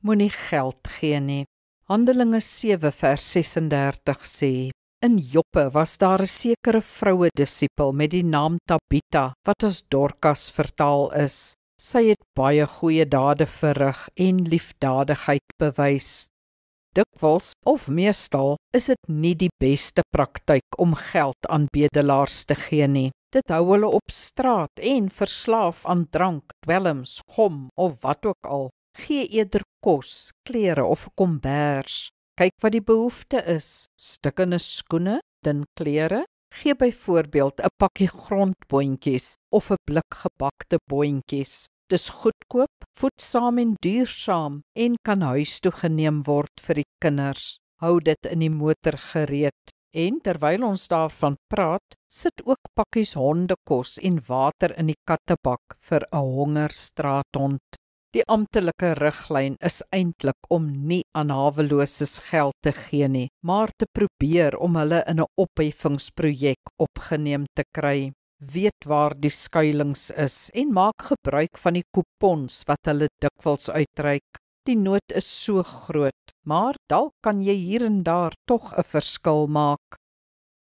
Moenie geld gee nie. Handelinge 7 vers 36 sê, in Joppe was daar 'n sekere vroue disipel met die naam Tabita, wat as Dorcas vertaal is. Sy het baie goeie dade verrig en liefdadigheid bewys. Dikwels, of meestal, is dit nie die beste praktyk om geld aan bedelaars te gee nie. Dit hou hulle op straat en verslaaf aan drank, dwelms, gom of wat ook al. Gee eerder kos, klere of 'n kombers. Kyk wat die behoefte is. Stukkende skoene, dun klere. Gee byvoorbeeld 'n pakkie grondboontjies of 'n blik gebakte boontjies. Dis goedkoop, voedsaam en duursaam en kan huis toe geneem word vir die kinders. Hou dit in die motor gereed. En terwyl ons daarvan praat, sit ook pakkies hondekos en water in die kattebak vir 'n honger straathond. Die amptelike riglyn is eintlik om nie aan haweloses geld te gee nie, maar te probeer om hulle in 'n opheffingsprojek opgeneem te kry. Weet waar die skuilings is en maak gebruik van die kupons wat hulle dikwels uitreik. Die nood is so groot, maar dalk kan jy hier en daar tog 'n verskil maak.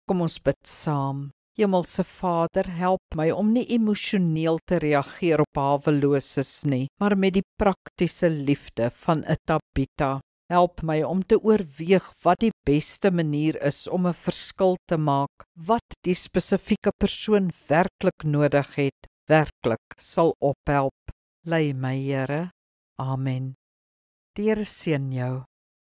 Kom ons bid saam. Hemelse Vader, help my om nie emosioneel te reageer op haweloses nie, maar met die praktiese liefde van 'n Tabita. Help my om te oorweeg wat die beste manier is om 'n verskil te maak, wat die spesifieke persoon werklik nodig het, werklik sal ophelp. Lei my, Here. Amen. Die Here seën jou.